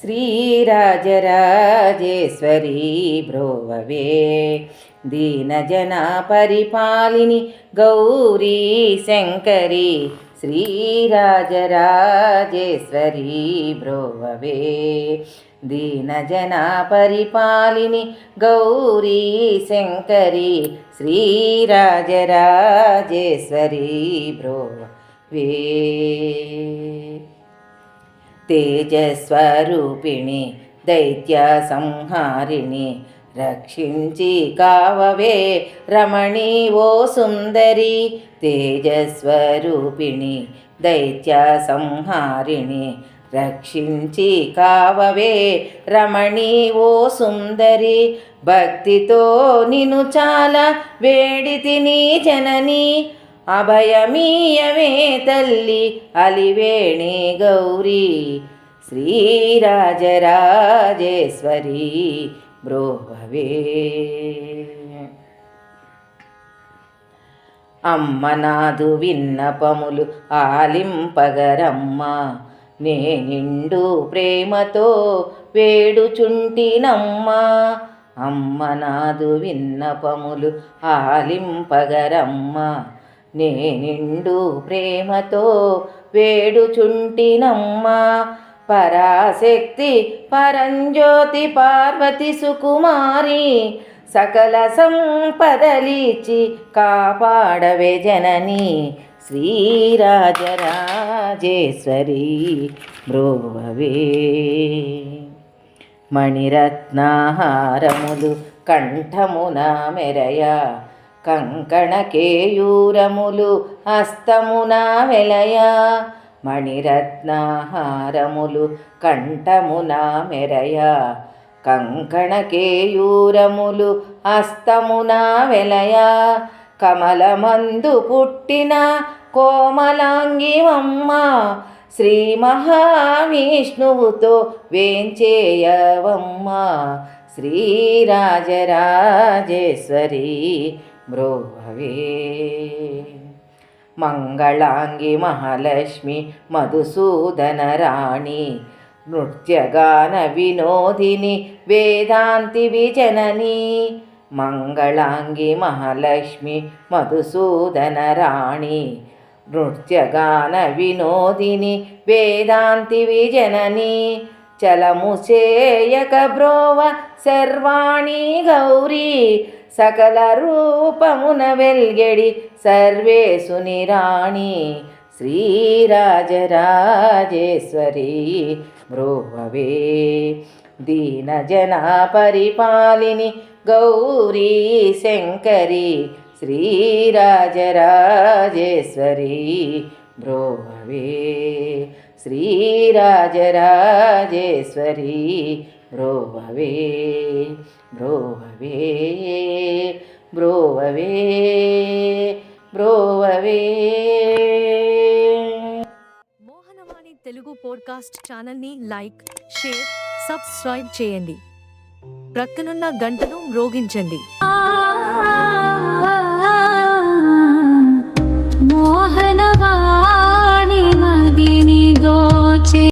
శ్రీరాజరాజేశ్వరీ బ్రోవవే దీనజన పరిపాలిని గౌరీ శంకరి శ్రీరాజరాజేశ్వరీ బ్రోవవే దీనజన పరిపాలిని గౌరీ శంకరి శ్రీరాజరాజేశ్వరీ బ్రోవవే తేజస్వరూపిణి దైత్య సంహారిణి రక్షించి కావవే రమణి ఓ సుందరి తేజస్వరూపిణి దైత్య సంహారిణి రక్షించి కావవే రమణి ఓ సుందరి భక్తితో నిన్ను చాలా వేడితిని జనని అభయమీయవే తల్లి అలివేణి గౌరీ శ్రీరాజరాజేశ్వరీ బ్రోవవే అమ్మ నాదు విన్నపములు ఆలింపగరమ్మ నే నిండు ప్రేమతో వేడుచుంటినమ్మ అమ్మ నాదు విన్నపములు ఆలింపగరమ్మ నే నిండు ప్రేమతో వేడుచుంటినమ్మ పరాశక్తి పరంజ్యోతి పార్వతి సుకుమారి సకల సంపదలిచి కాపాడవే జనని శ్రీరాజరాజేశ్వరీ బ్రోవవే మణిరత్నాహారములు కంఠమున మెరయ కంకణ కేయూరములు హస్తమున వెలయ మణిరత్నాహారములు కంఠమున మెరయ కంకణ కేయూరములు హస్తమున వెలయ కమలమందు పుట్టిన కోమలాంగివమ్మ శ్రీ మహావిష్ణువుతో వేంచేయవమ్మ శ్రీరాజరాజేశ్వరీ బ్రోవవే మంగళాంగి మహాలక్ష్మి మధుసూదన రాణి నృత్యగాన వినోదిని వేదాంతి విజనని మంగళాంగి మహాలక్ష్మి మధుసూదన రాణి నృత్యగాన వినోదిని వేదాంతి విజనని చలము చేయక బ్రోవ సర్వాణి గౌరీ సకల రూపమున వెల్గెడి సర్వేశుని రాణి శ్రీరాజరాజేశ్వరీ బ్రోవవే దీనజన పరిపాలిని గౌరీ శంకరి శ్రీరాజరాజేశ్వరీ బ్రోవవే శ్రీరాజరాజేశ్వరీ బ్రోవవే బ్రోవవే బ్రోవవే బ్రోవవే. మోహనవాణి తెలుగు పోడ్కాస్ట్ ఛానల్ని లైక్, షేర్, సబ్స్క్రైబ్ చేయండి. ప్రక్కనున్న గంటను మ్రోగించండి.